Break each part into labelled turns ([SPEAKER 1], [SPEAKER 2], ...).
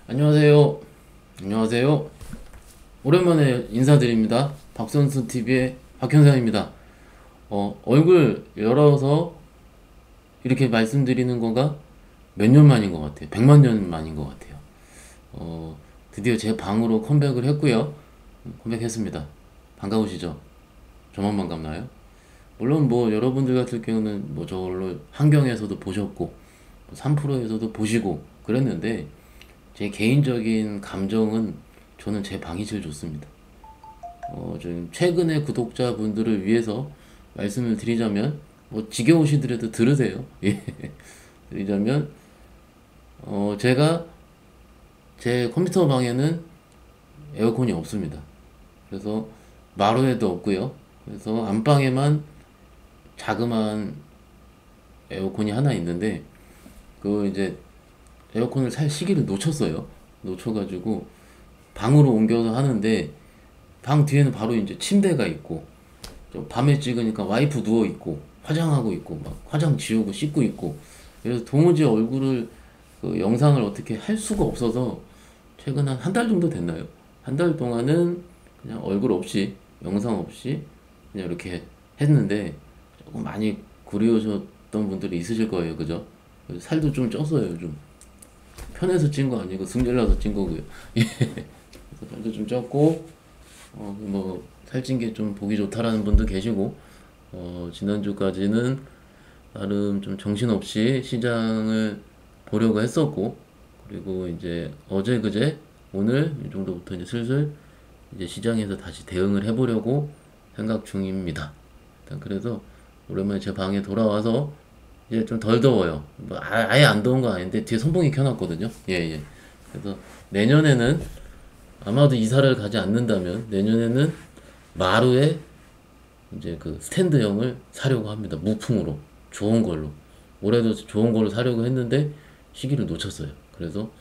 [SPEAKER 1] 안녕하세요. 안녕하세요. 오랜만에 인사드립니다. 박선수 TV의 박현상입니다. 얼굴 열어서 이렇게 말씀드리는 거가 몇 년 만인 것 같아요. 100만 년 만인 것 같아요. 드디어 제 방으로 컴백을 했고요. 컴백했습니다. 반가우시죠? 저만 반갑나요? 물론 뭐 여러분들 같은 경우는 뭐 저걸로 환경에서도 보셨고 3프로에서도 보시고 그랬는데 제 개인적인 감정은 저는 제 방이 제일 좋습니다. 좀 최근에 구독자분들을 위해서 말씀을 드리자면 뭐 지겨우시더라도 들으세요. 예. 드리자면 제가 제 컴퓨터 방에는 에어컨이 없습니다. 그래서 마루에도 없고요. 그래서 안방에만 자그마한 에어컨이 하나 있는데 그 이제 에어컨을 살 시기를 놓쳤어요. 놓쳐가지고 방으로 옮겨서 하는데 방 뒤에는 바로 이제 침대가 있고 밤에 찍으니까 와이프 누워 있고 화장하고 있고 막 화장 지우고 씻고 있고 그래서 도무지 얼굴을 그 영상을 어떻게 할 수가 없어서 최근 한 한 달 정도 됐나요? 한 달 동안은 그냥 얼굴 없이 영상 없이 그냥 이렇게 했는데 조금 많이 그리우셨던 분들이 있으실 거예요, 그죠? 살도 좀 쪘어요, 좀. 편해서 찐 거 아니고 승질나서 찐 거고요. 예. 그래서 살도 좀 쪘고 뭐 살찐 게 좀 보기 좋다라는 분도 계시고 지난주까지는 나름 좀 정신없이 시장을 보려고 했었고 그리고 이제 어제 그제 오늘 이 정도부터 이제 슬슬 이제 시장에서 다시 대응을 해보려고 생각 중입니다. 일단 그래서 오랜만에 제 방에 돌아와서 이제 좀 덜 더워요. 뭐 아예 안 더운 건 아닌데 뒤에 선풍기 켜놨거든요. 예, 예. 그래서 내년에는 아마도 이사를 가지 않는다면 내년에는 마루에 이제 그 스탠드형을 사려고 합니다. 무풍으로 좋은 걸로. 올해도 좋은 걸로 사려고 했는데 시기를 놓쳤어요. 그래서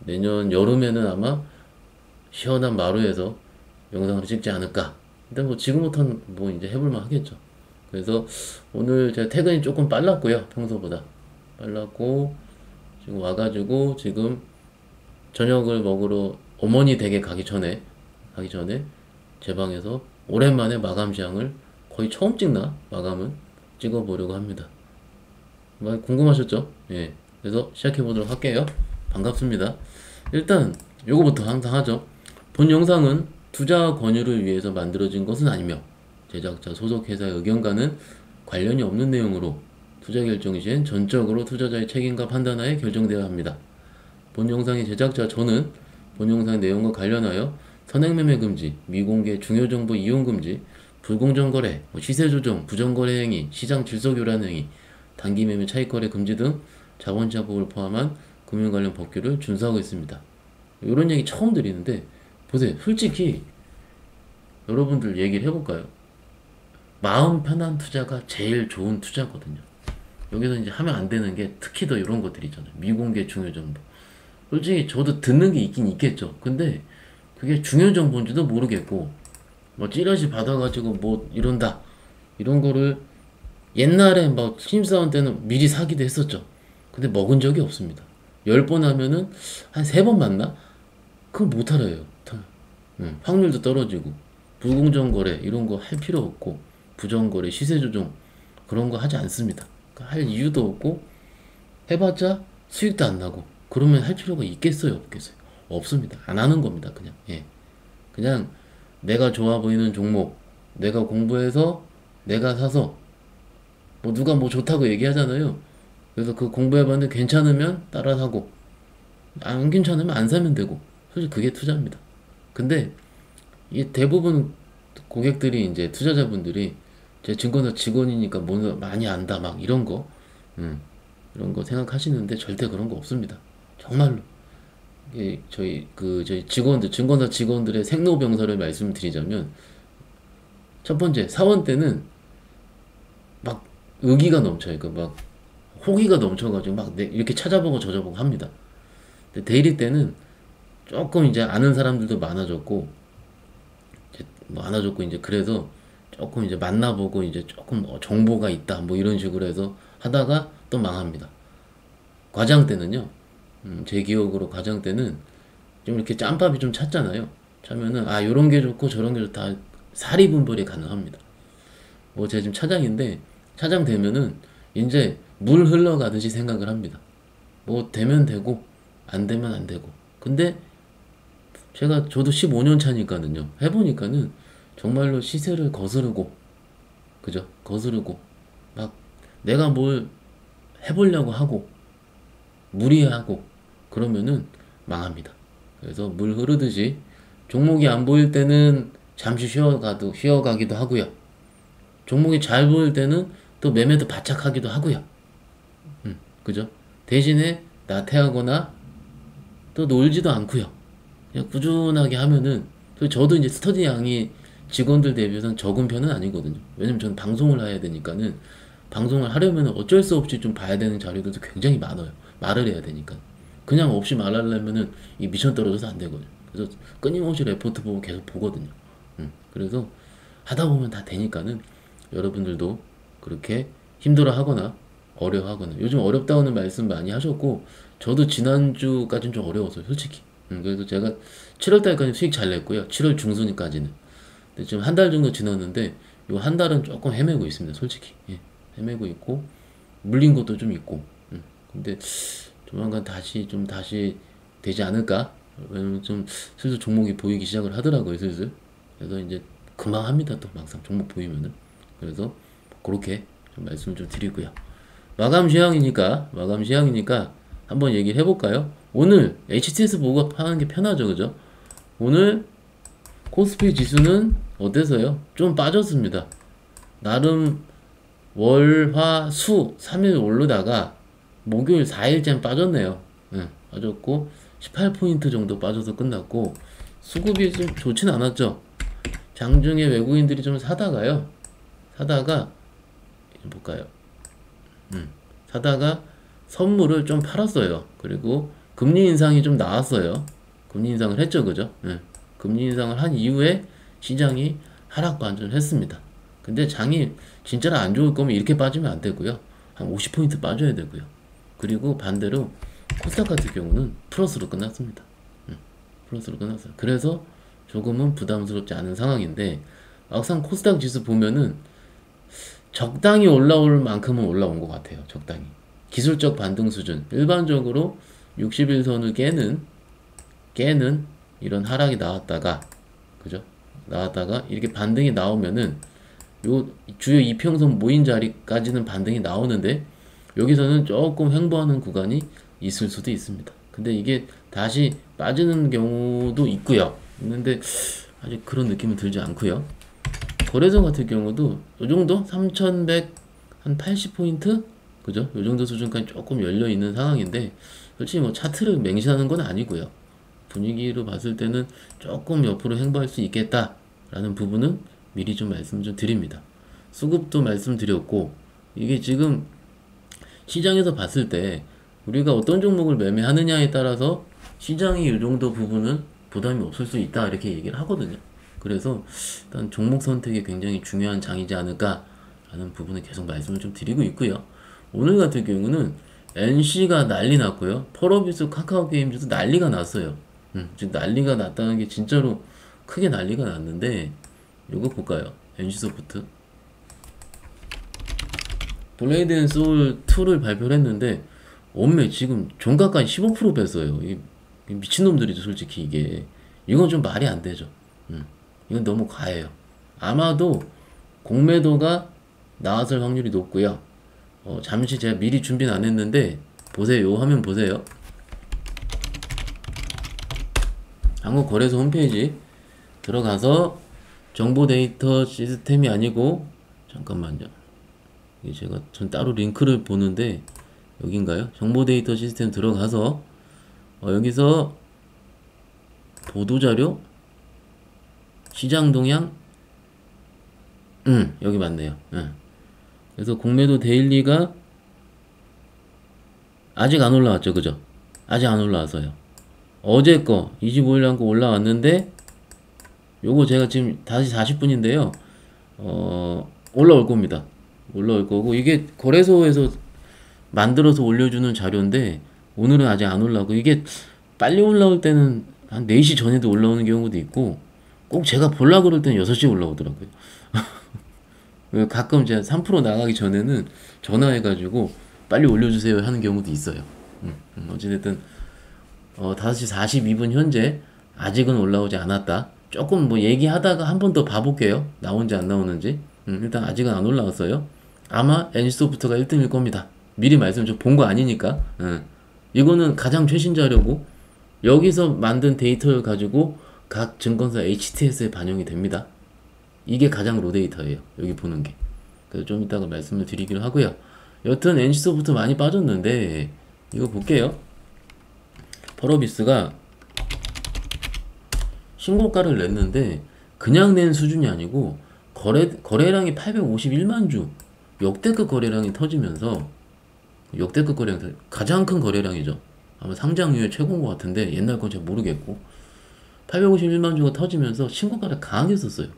[SPEAKER 1] 내년 여름에는 아마 시원한 마루에서 영상을 찍지 않을까. 일단 뭐 지금부터는 뭐 이제 해볼만 하겠죠. 그래서 오늘 제가 퇴근이 조금 빨랐고요. 평소보다 빨랐고 지금 와가지고 지금 저녁을 먹으러 어머니 댁에 가기 전에 제 방에서 오랜만에 마감시향을 거의 처음 찍나 마감은 찍어보려고 합니다. 많이 궁금하셨죠? 예. 그래서 시작해 보도록 할게요. 반갑습니다. 일단 요거부터 항상 하죠. 본 영상은 투자 권유를 위해서 만들어진 것은 아니며 제작자 소속 회사의 의견과는 관련이 없는 내용으로 투자 결정 시엔 전적으로 투자자의 책임과 판단하에 결정되어야 합니다. 본 영상의 제작자 저는 본 영상의 내용과 관련하여 선행매매 금지, 미공개 중요정보 이용 금지, 불공정 거래, 시세 조정, 부정 거래 행위, 시장 질서 교란 행위, 단기 매매 차익 거래 금지 등 자본시장법을 포함한 금융 관련 법규를 준수하고 있습니다. 이런 얘기 처음 드리는데 보세요. 솔직히 여러분들 얘기를 해볼까요? 마음 편한 투자가 제일 좋은 투자거든요. 여기서 이제 하면 안 되는 게 특히 더 이런 것들 있잖아요. 미공개 중요 정보. 솔직히 저도 듣는 게 있긴 있겠죠. 근데 그게 중요 정보인지도 모르겠고 뭐 찌라시 받아가지고 뭐 이런다 이런 거를 옛날에 막 신입사원 때는 미리 사기도 했었죠. 근데 먹은 적이 없습니다. 10번 하면은 한 3번 맞나? 그건 못 알아요. 확률도 떨어지고 불공정 거래 이런 거 할 필요 없고 부정 거래 시세 조정 그런 거 하지 않습니다. 그러니까 할 이유도 없고 해봤자 수익도 안 나고 그러면 할 필요가 있겠어요 없겠어요? 없습니다. 안 하는 겁니다. 그냥 예. 그냥 내가 좋아 보이는 종목 내가 공부해서 내가 사서 뭐 누가 뭐 좋다고 얘기하잖아요. 그래서 그 공부해봤는데 괜찮으면 따라 사고 안 괜찮으면 안 사면 되고 솔직히 그게 투자입니다. 근데 이 대부분 고객들이 이제 투자자분들이 제 증권사 직원이니까 뭐 많이 안다 막 이런 거 이런 거 생각하시는데 절대 그런 거 없습니다. 정말로. 이게 저희 직원들 증권사 직원들의 생로병사를 말씀드리자면 첫 번째 사원 때는 막 의기가 넘쳐요. 그막 호기가 넘쳐가지고 막 이렇게 찾아보고 저저보고 합니다. 근데 대리 때는 조금 이제 아는 사람들도 많아졌고 이제 그래서 조금 이제 만나보고 이제 조금 정보가 있다 뭐 이런 식으로 해서 하다가 또 망합니다. 과장 때는요. 제 기억으로 과장 때는 좀 이렇게 짬밥이 좀 찼잖아요. 차면은 아 요런 게 좋고 저런 게 좋다 사리 분별이 가능합니다. 뭐 제가 지금 차장인데 차장 되면은 이제 물 흘러가듯이 생각을 합니다. 뭐 되면 되고 안 되면 안 되고. 근데 저도 15년 차니까는요. 해보니까는 정말로 시세를 거스르고 그죠? 거스르고 막 내가 뭘 해보려고 하고 무리하고 그러면은 망합니다. 그래서 물 흐르듯이 종목이 안 보일 때는 잠시 쉬어가기도 하고요. 종목이 잘 보일 때는 또 매매도 바짝 하기도 하고요. 그죠? 대신에 나태하거나 또 놀지도 않고요. 그냥 꾸준하게 하면은 저도 이제 스터디 양이 직원들 대비해서는 적은 편은 아니거든요. 왜냐면 저는 방송을 해야 되니까는 방송을 하려면 어쩔 수 없이 좀 봐야 되는 자료들도 굉장히 많아요. 말을 해야 되니까. 그냥 없이 말하려면은 이 미션 떨어져서 안 되거든요. 그래서 끊임없이 레포트 보고 계속 보거든요. 그래서 하다 보면 다 되니까는 여러분들도 그렇게 힘들어 하거나 어려워 하거나 요즘 어렵다고는 말씀 많이 하셨고 저도 지난주까지는 좀 어려웠어요 솔직히. 그래서 제가 7월달까지 수익 잘 냈고요 7월 중순까지는. 근데 지금 한 달 정도 지났는데 요 한 달은 조금 헤매고 있습니다 솔직히. 예, 헤매고 있고 물린 것도 좀 있고. 근데 조만간 다시 되지 않을까. 왜냐면 좀 슬슬 종목이 보이기 시작을 하더라고요 슬슬. 그래서 이제 금방 합니다 또 막상 종목 보이면은. 그래서 그렇게 좀 말씀을 좀 드리고요. 마감 시향이니까 한번 얘기를 해볼까요? 오늘 HTS 보고 하는 게 편하죠, 그죠? 오늘 코스피 지수는 어때서요? 좀 빠졌습니다. 나름 월, 화, 수 3일 오르다가 목요일 4일째 빠졌네요. 빠졌고 18포인트 정도 빠져서 끝났고 수급이 좀 좋진 않았죠. 장중에 외국인들이 좀 사다가 볼까요? 사다가 선물을 좀 팔았어요. 그리고 금리 인상이 좀 나왔어요. 금리 인상을 했죠, 그죠? 금리 인상을 한 이후에 시장이 하락 반전했습니다. 근데 장이 진짜로 안 좋을 거면 이렇게 빠지면 안 되고요. 한 50포인트 빠져야 되고요. 그리고 반대로 코스닥 같은 경우는 플러스로 끝났습니다. 플러스로 끝났어요. 그래서 조금은 부담스럽지 않은 상황인데 막상 코스닥 지수 보면은 적당히 올라올 만큼은 올라온 것 같아요. 적당히. 기술적 반등 수준. 일반적으로 60일선을 깨는 이런 하락이 나왔다가, 그죠? 나왔다가 이렇게 반등이 나오면은 요 주요 이평선 모인 자리까지는 반등이 나오는데 여기서는 조금 횡보하는 구간이 있을 수도 있습니다. 근데 이게 다시 빠지는 경우도 있는데 아직 그런 느낌은 들지 않고요. 거래소 같은 경우도 요 정도 3100 한 80포인트 그죠? 요 정도 수준까지 조금 열려 있는 상황인데 솔직히 뭐 차트를 맹신하는 건 아니고요. 분위기로 봤을 때는 조금 옆으로 횡보할 수 있겠다라는 부분은 미리 좀 말씀 좀 드립니다. 수급도 말씀드렸고 이게 지금 시장에서 봤을 때 우리가 어떤 종목을 매매하느냐에 따라서 시장이 이 정도 부분은 부담이 없을 수 있다 이렇게 얘기를 하거든요. 그래서 일단 종목 선택이 굉장히 중요한 장이지 않을까라는 부분을 계속 말씀을 좀 드리고 있고요. 오늘 같은 경우는 NC가 난리 났고요. 펄어비스 카카오게임즈도 난리가 났어요. 지금 난리가 났다는 게 진짜로 크게 난리가 났는데 요거 볼까요? NC소프트 블레이드 앤 소울 2를 발표를 했는데 엄매 지금 종가까지 15% 뺐어요. 이 미친놈들이죠 솔직히 이게. 이건 좀 말이 안 되죠. 이건 너무 과해요. 아마도 공매도가 나왔을 확률이 높고요. 잠시 제가 미리 준비는 안 했는데 보세요. 요 화면 보세요. 한국거래소 홈페이지 들어가서 정보 데이터 시스템이 아니고 잠깐만요. 이게 전 따로 링크를 보는데 여긴가요? 정보 데이터 시스템 들어가서 여기서 보도자료 시장 동향 여기 맞네요. 그래서 공매도 데일리가 아직 안 올라왔죠, 그죠? 아직 안 올라와서요. 어제 거 25일 날 거 올라왔는데 요거 제가 지금 다시 40분인데요. 올라올 겁니다. 올라올 거고 이게 거래소에서 만들어서 올려주는 자료인데 오늘은 아직 안 올라오고 이게 빨리 올라올 때는 한 4시 전에도 올라오는 경우도 있고 꼭 제가 보려고 그럴 때는 6시에 올라오더라고요. 가끔 제가 3% 나가기 전에는 전화해가지고 빨리 올려주세요 하는 경우도 있어요. 어찌됐든 5시 42분 현재 아직은 올라오지 않았다. 조금 뭐 얘기하다가 한 번 더 봐볼게요. 나오는지 안 나오는지. 일단 아직은 안 올라왔어요. 아마 NC소프트가 1등일 겁니다. 미리 말씀 좀 본 거 아니니까. 이거는 가장 최신 자료고 여기서 만든 데이터를 가지고 각 증권사 HTS에 반영이 됩니다. 이게 가장 로 데이터예요. 여기 보는 게. 그래서 좀 이따가 말씀을 드리기로 하고요. 여튼 NC소프트 많이 빠졌는데 이거 볼게요. 펄어비스가 신고가를 냈는데 그냥 낸 수준이 아니고 거래량이 851만 주 역대급 거래량이 터지면서 역대급 거래량 가장 큰 거래량이죠. 아마 상장 이후에 최고인 것 같은데 옛날 건 잘 모르겠고 851만 주가 터지면서 신고가를 강하게 썼어요.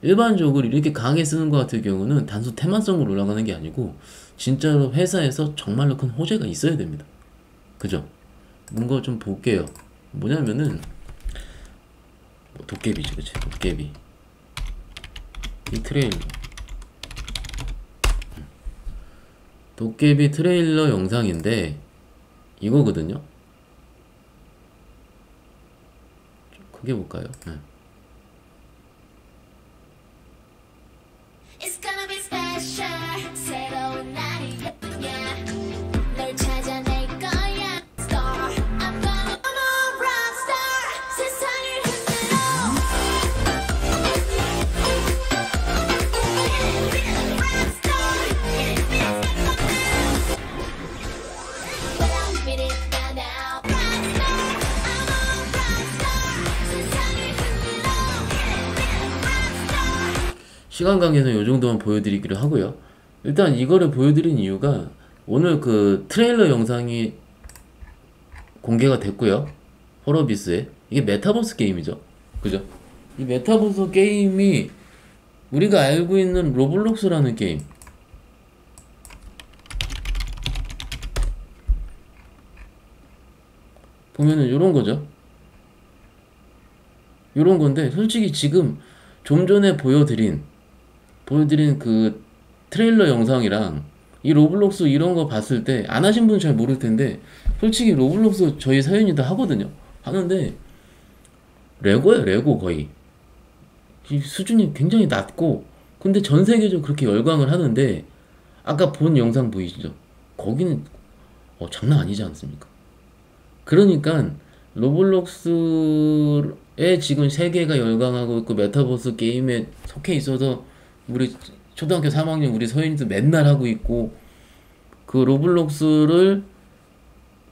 [SPEAKER 1] 일반적으로 이렇게 강하게 쓰는 것 같은 경우는 단순 테마성으로 올라가는 게 아니고 진짜로 회사에서 정말로 큰 호재가 있어야 됩니다. 그죠? 뭔가 좀 볼게요. 뭐냐면은 도깨비지, 그치? 도깨비 이 트레일러 도깨비 트레일러 영상인데 이거거든요. 좀 크게 볼까요?
[SPEAKER 2] It's gonna be special. 새로운 날이 예쁘냐. 널 찾아낼 거야. Star. I'm a rock star. 세상을 흔들어. Rock star. But I'm feeling it now. Rock star. I'm a rock star. 세상을 흔들어. Rock star.
[SPEAKER 1] 시간 관계에서 이 정도만 보여드리기로 하고요. 일단 이거를 보여드린 이유가 오늘 그 트레일러 영상이 공개가 됐고요. 펄어비스에 이게 메타버스 게임이죠. 그죠? 이 메타버스 게임이 우리가 알고 있는 로블록스라는 게임 보면은 이런 거죠. 이런 건데 솔직히 지금 좀 전에 보여드린 그 트레일러 영상이랑 이 로블록스 이런 거 봤을 때 안 하신 분은 잘 모를 텐데 솔직히 로블록스 저희 사연이다 하거든요. 하는데 레고예요. 레고 거의 이 수준이 굉장히 낮고 근데 전 세계적으로 그렇게 열광을 하는데 아까 본 영상 보이시죠? 거기는 장난 아니지 않습니까? 그러니까 로블록스에 지금 세계가 열광하고 있고 메타버스 게임에 속해 있어서 우리 초등학교 3학년 우리 서현이도 맨날 하고 있고 그 로블록스를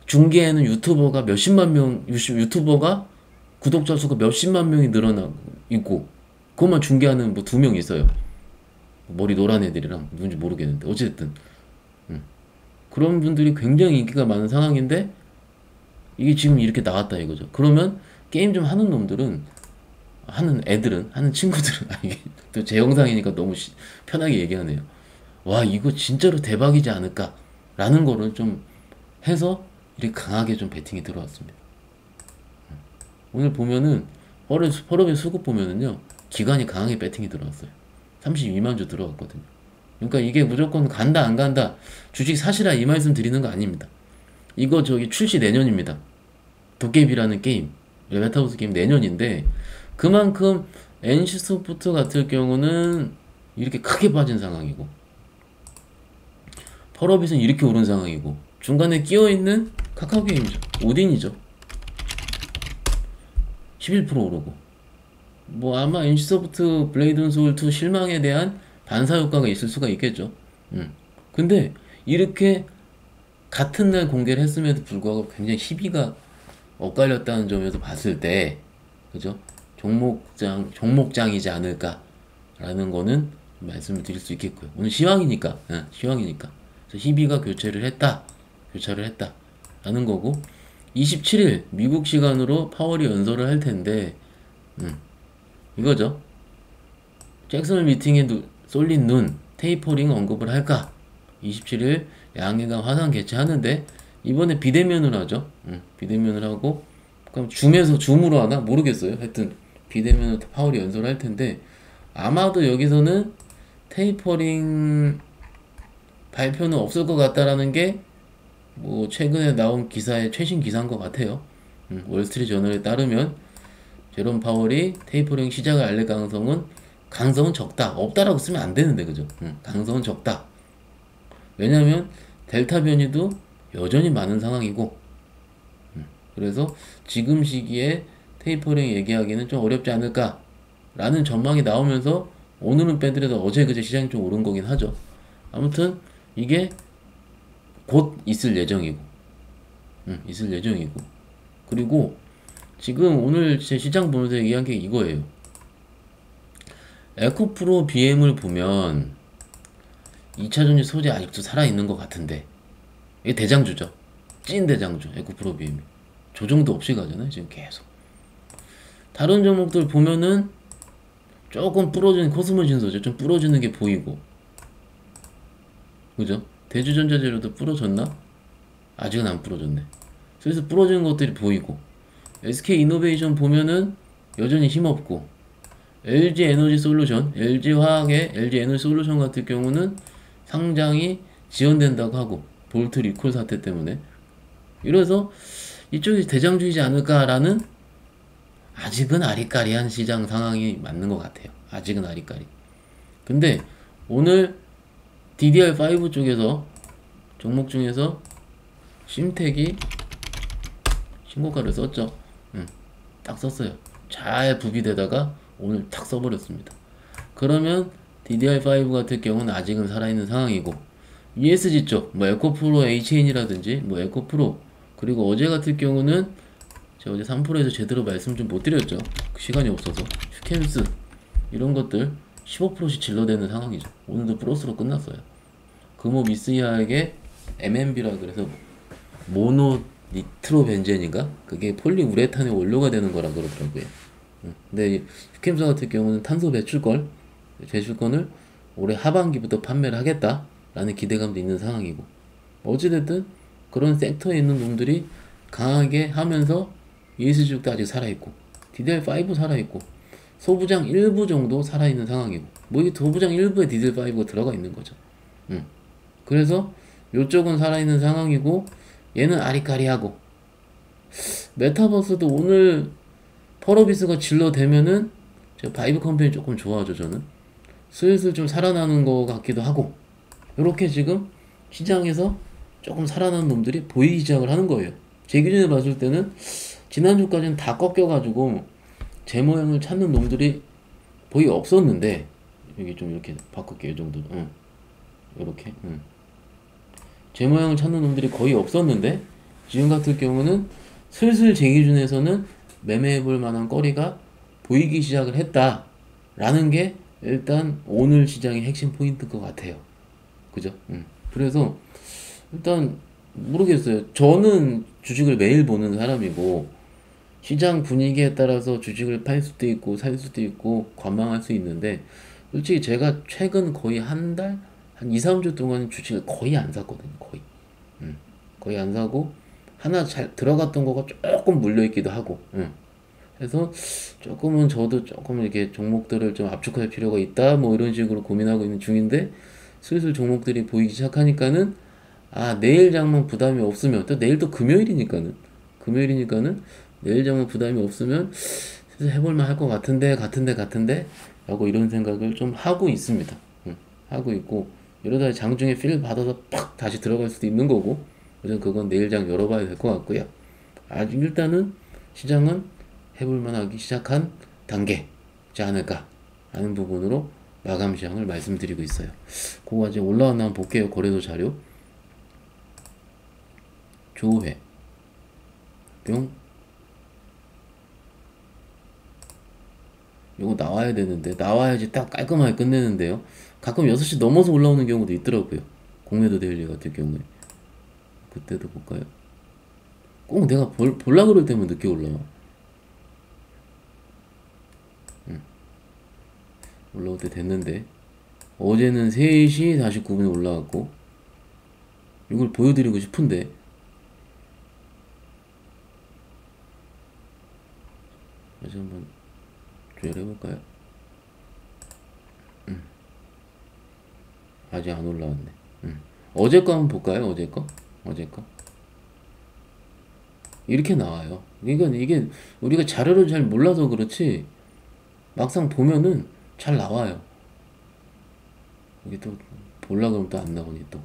[SPEAKER 1] 중계하는 유튜버가 몇십만 명 유튜버가 구독자 수가 몇십만 명이 늘어나고 있고 그것만 중계하는 뭐 2명 있어요. 머리 노란 애들이랑 누군지 모르겠는데 어쨌든 그런 분들이 굉장히 인기가 많은 상황인데 이게 지금 이렇게 나왔다 이거죠. 그러면 게임 좀 하는 놈들은 하는 애들은 하는 친구들은 이게 또 제 영상이니까 너무 편하게 얘기하네요. 와 이거 진짜로 대박이지 않을까 라는 거를 좀 해서 이렇게 강하게 좀 베팅이 들어왔습니다. 오늘 보면은 펄업의 수급 보면은요 기관이 강하게 배팅이 들어왔어요. 32만 주 들어왔거든요. 그러니까 이게 무조건 간다 안 간다 주식 사시라 이 말씀 드리는 거 아닙니다. 이거 저기 출시 내년입니다. 도깨비라는 게임 메타버스 게임 내년인데 그만큼 NC소프트 같은 경우는 이렇게 크게 빠진 상황이고 펄어빗은 이렇게 오른 상황이고 중간에 끼어있는 카카오게임이죠. 오딘이죠. 11% 오르고 뭐 아마 NC소프트 블레이드 온 소울 2 실망에 대한 반사효과가 있을 수가 있겠죠. 근데 이렇게 같은 날 공개를 했음에도 불구하고 굉장히 시비가 엇갈렸다는 점에서 봤을 때 그죠? 종목장이지 않을까라는 거는 말씀을 드릴 수 있겠고요. 오늘 시황이니까, 시황이니까. 그래서 희비가 교차를 했다 라는 거고 27일 미국 시간으로 파월이 연설을 할 텐데 이거죠. 잭슨 미팅에 쏠린 눈 테이퍼링 언급을 할까? 27일 양회강 화상 개최하는데 이번에 비대면으로 하죠. 비대면을 하고 그럼 줌으로 하나? 모르겠어요. 하여튼 비대면 파월이 연설할 텐데 아마도 여기서는 테이퍼링 발표는 없을 것 같다라는 게 뭐 최근에 나온 기사의 최신 기사인 것 같아요. 월스트리트 저널에 따르면 제롬 파월이 테이퍼링 시작을 알릴 가능성은 적다. 없다라고 쓰면 안 되는데 그죠? 가능성은 적다. 왜냐하면 델타 변이도 여전히 많은 상황이고 그래서 지금 시기에 테이퍼링 얘기하기는 좀 어렵지 않을까라는 전망이 나오면서 오늘은 빼더라도 어제 그제 시장이 좀 오른 거긴 하죠. 아무튼 이게 곧 있을 예정이고, 있을 예정이고. 그리고 지금 오늘 제 시장 보면서 얘기한 게 이거예요. 에코프로 BM을 보면 2차전지 소재 아직도 살아있는 것 같은데 이게 대장주죠. 찐 대장주 에코프로 BM이 조정도 없이 가잖아요 지금 계속. 다른 종목들 보면은 조금 부러지는 코스모 진소죠. 좀 부러지는 게 보이고 그죠? 대주전자재료도 부러졌나? 아직은 안 부러졌네. 그래서 부러지는 것들이 보이고 SK이노베이션 보면은 여전히 힘없고 LG에너지솔루션, LG화학의 LG에너지솔루션 같은 경우는 상장이 지연된다고 하고 볼트 리콜 사태 때문에 이래서 이쪽이 대장주이지 않을까라는 아직은 아리까리한 시장 상황이 맞는 것 같아요. 아직은 아리까리. 근데 오늘 DDR5 쪽에서 종목 중에서 심텍이 신고가를 썼죠. 딱 썼어요. 잘 부비되다가 오늘 탁 써버렸습니다. 그러면 DDR5 같은 경우는 아직은 살아있는 상황이고 ESG 쪽, 뭐 에코프로 HN이라든지 뭐 에코프로 그리고 어제 같은 경우는 제가 어제 3%에서 제대로 말씀 좀 못 드렸죠. 그 시간이 없어서 휴캠스 이런 것들 15%씩 질러대는 상황이죠. 오늘도 플러스로 끝났어요. 금호 미스이하에게 MNB라 그래서 모노 니트로벤젠인가? 그게 폴리우레탄의 원료가 되는 거라 그러더라고요. 근데 휴캠스 같은 경우는 탄소 배출권을 올해 하반기부터 판매를 하겠다라는 기대감도 있는 상황이고 어찌됐든 그런 섹터에 있는 놈들이 강하게 하면서 ESG도 아직 살아있고 DDR5 살아있고 소부장 일부 정도 살아있는 상황이고 뭐 이게 소부장 일부에 DDR5가 들어가 있는 거죠. 그래서 요쪽은 살아있는 상황이고 얘는 아리까리하고 메타버스도 오늘 펄어비스가 질러대면은 저 바이브 컴퍼니 조금 좋아하죠. 저는 슬슬 좀 살아나는 거 같기도 하고 이렇게 지금 시장에서 조금 살아나는 놈들이 보이기 시작을 하는 거예요. 제 기준에 봤을 때는 지난주까지는 다 꺾여가지고 제 모양을 찾는 놈들이 거의 없었는데 여기 좀 이렇게 바꿀게요. 이 정도. 이렇게. 제 모양을 찾는 놈들이 거의 없었는데 지금 같은 경우는 슬슬 제 기준에서는 매매해볼 만한 거리가 보이기 시작을 했다라는 게 일단 오늘 시장의 핵심 포인트인 것 같아요. 그죠? 그래서 일단 모르겠어요. 저는 주식을 매일 보는 사람이고 시장 분위기에 따라서 주식을 팔 수도 있고 살 수도 있고 관망할 수 있는데 솔직히 제가 최근 거의 한 2, 3주 동안 주식을 거의 안 샀거든요. 거의 안 사고 하나 잘 들어갔던 거가 조금 물려있기도 하고 그래서 조금은 저도 조금 이렇게 종목들을 좀 압축할 필요가 있다 뭐 이런 식으로 고민하고 있는 중인데 슬슬 종목들이 보이기 시작하니까는 내일 장만 부담이 없으면 또 내일 또 금요일이니까는 내일 장만 부담이 없으면 슬슬 해볼만 할 것 같은데 라고 이런 생각을 좀 하고 있습니다. 하고 있고 이러다 장중에 필 받아서 팍 다시 들어갈 수도 있는 거고 그건 내일 장 열어봐야 될 것 같고요. 아직 일단은 시장은 해볼만 하기 시작한 단계지 않을까 하는 부분으로 마감 시황을 말씀드리고 있어요. 그거 이제 올라왔나 한번 볼게요. 거래소 자료 조회 뿅 이거 나와야 되는데 나와야지 딱 깔끔하게 끝내는데요. 가끔 6시 넘어서 올라오는 경우도 있더라고요. 공매도 데일리 같은 경우에 그때도 볼까요? 꼭 내가 볼라 그럴 때면 늦게 올라와. 올라올 때 됐는데 어제는 3시 49분에 올라왔고 이걸 보여드리고 싶은데 다시 한번 조율해볼까요? 아직 안 올라왔네. 어제 거 한번 볼까요? 어제 거? 어제 거? 이렇게 나와요. 그러니까 이게 우리가 자료를 잘 몰라서 그렇지 막상 보면은 잘 나와요. 이게 또 볼라 그러면 또 안 나오니 또.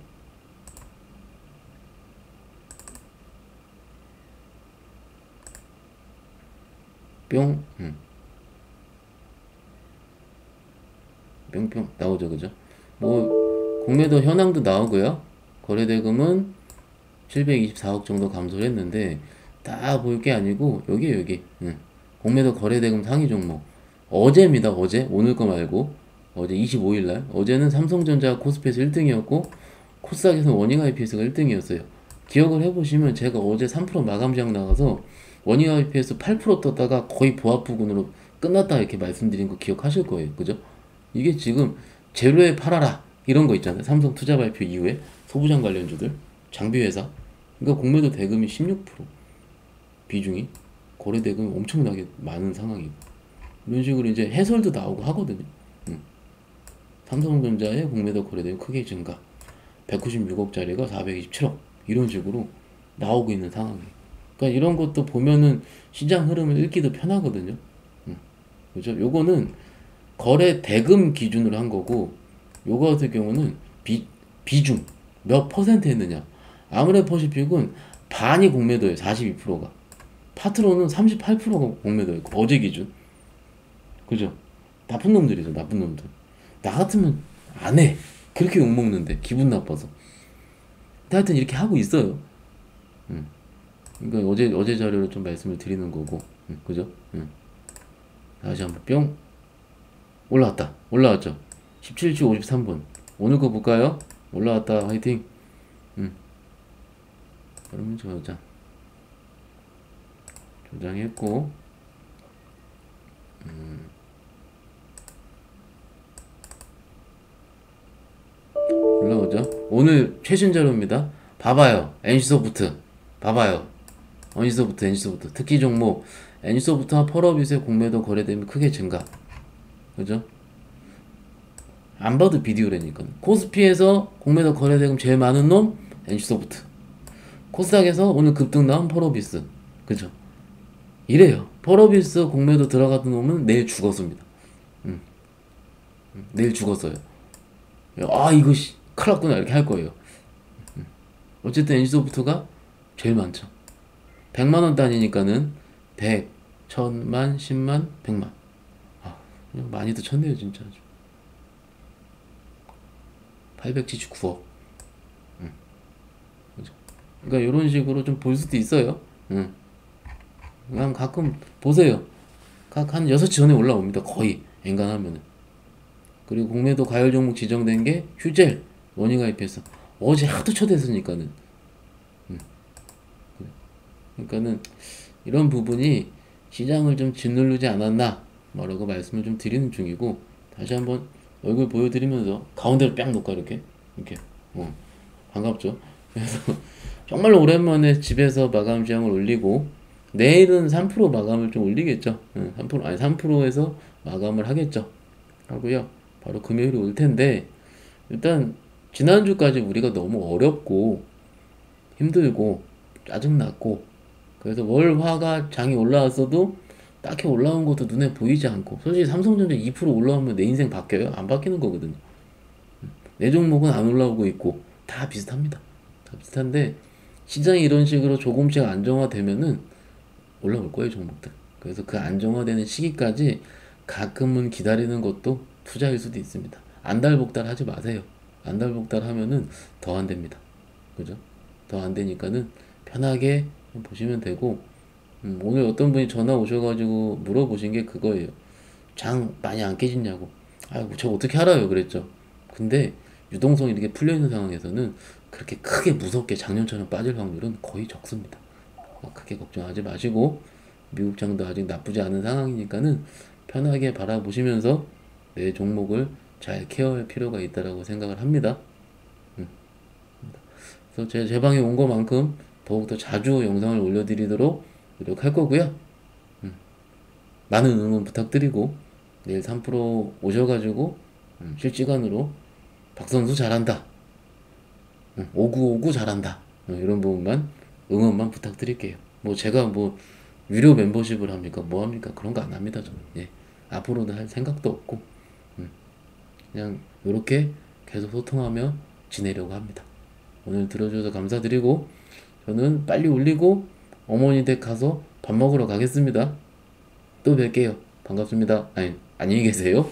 [SPEAKER 1] 뿅, 뿅뿅 나오죠, 그죠? 뭐 공매도 현황도 나오고요. 거래대금은 724억 정도 감소를 했는데 다 볼 게 아니고 여기 공매도 거래대금 상위 종목 어제입니다. 어제 오늘 거 말고 어제 25일 날 어제는 삼성전자 코스피에서 1등이었고 코스닥에서 원익 IPS가 1등이었어요. 기억을 해보시면 제가 어제 3% 마감 시장 나가서 원익 IPS 8% 떴다가 거의 보합 부근으로 끝났다 이렇게 말씀드린 거 기억하실 거예요. 그죠? 이게 지금 제로에 팔아라 이런 거 있잖아요. 삼성 투자 발표 이후에 소부장 관련주들 장비 회사 그러니까 공매도 대금이 16% 비중이 거래 대금이 엄청나게 많은 상황이고 이런 식으로 이제 해설도 나오고 하거든요. 삼성전자의 공매도 거래 대금 크게 증가 196억짜리가 427억 이런 식으로 나오고 있는 상황이에요. 그러니까 이런 것도 보면은 시장 흐름을 읽기도 편하거든요. 그죠? 요거는 거래 대금 기준으로 한 거고 요거 같은 경우는 비중 몇 퍼센트 했느냐 아모레퍼시픽은 반이 공매도예요. 42%가 파트론은 38%가 공매도였고 어제 기준 그죠? 나쁜 놈들이죠. 나쁜 놈들 나 같으면 안 해. 그렇게 욕먹는데 기분 나빠서 하여튼 이렇게 하고 있어요. 그러니까 어제 자료를 좀 말씀을 드리는 거고 그죠? 다시 한번 뿅 올라왔다. 올라왔죠. 17주 53분. 오늘 거 볼까요? 올라왔다. 화이팅. 그러면 저장했고 올라오죠. 오늘 최신 자료입니다. 봐봐요. NC소프트. 봐봐요. NC소프트. 특히 종목 NC소프트와 펄어빗의 공매도 거래대금이 크게 증가. 그죠? 안 봐도 비디오라니까. 코스피에서 공매도 거래대금 제일 많은 놈 NC소프트. 코스닥에서 오늘 급등 나온 펄어비스. 그죠? 이래요. 펄어비스 공매도 들어가던 놈은 내일 죽었습니다. 내일 죽었어요. 아 이거 큰일 났구나 이렇게 할 거예요. 어쨌든 NC소프트가 제일 많죠. 100만원 단위니까는 100, 1000만, 10만, 100만. 아, 그냥 많이도 쳤네요 진짜. 879억. 그죠? 그러니까 이런 식으로 좀 볼 수도 있어요. 그냥 가끔 보세요. 각 한 6시 전에 올라옵니다. 거의 엔간하면은. 그리고 공매도 과열 종목 지정된 게 휴젤, 원익 IPS. 어제 하도 쳐댔으니까는. 그러니까는 이런 부분이 시장을 좀 짓누르지 않았나 뭐라고 말씀을 좀 드리는 중이고 다시 한번 얼굴 보여드리면서 가운데로 뺨 놓을까 이렇게 반갑죠. 그래서 정말로 오랜만에 집에서 마감 시장을 올리고 내일은 3% 마감을 좀 올리겠죠. 3% 아니 3%에서 마감을 하겠죠. 하고요. 바로 금요일이 올 텐데 일단 지난주까지 우리가 너무 어렵고 힘들고 짜증났고 그래서 월 화가 장이 올라왔어도 딱히 올라온 것도 눈에 보이지 않고 솔직히 삼성전자 2% 올라오면 내 인생 바뀌어요? 안 바뀌는 거거든요. 내 종목은 안 올라오고 있고 다 비슷합니다. 다 비슷한데 시장이 이런 식으로 조금씩 안정화되면은 올라올 거예요 종목들. 그래서 그 안정화되는 시기까지 가끔은 기다리는 것도 투자일 수도 있습니다. 안달복달 하지 마세요. 안달복달 하면은 더 안 됩니다. 그죠? 더 안 되니까는 편하게 보시면 되고 오늘 어떤 분이 전화 오셔가지고 물어보신 게 그거예요. 장 많이 안 깨지냐고. 아이고 저 어떻게 알아요 그랬죠. 근데 유동성이 이렇게 풀려있는 상황에서는 그렇게 크게 무섭게 작년처럼 빠질 확률은 거의 적습니다. 크게 걱정하지 마시고 미국 장도 아직 나쁘지 않은 상황이니까는 편하게 바라보시면서 내 종목을 잘 케어할 필요가 있다라고 생각을 합니다. 그래서 제 방에 온 것만큼 더욱더 자주 영상을 올려드리도록 노력할 거고요. 많은 응원 부탁드리고 내일 3프로 오셔가지고 실시간으로 박선수 잘한다, 5959 잘한다, 이런 부분만 응원만 부탁드릴게요. 뭐 제가 뭐 유료 멤버십을 합니까? 뭐 합니까? 그런 거 안 합니다 저는. 예. 앞으로도 할 생각도 없고 그냥 이렇게 계속 소통하며 지내려고 합니다. 오늘 들어주셔서 감사드리고 저는 빨리 울리고 어머니 댁 가서 밥 먹으러 가겠습니다. 또 뵐게요. 반갑습니다. 아니, 안녕히 계세요.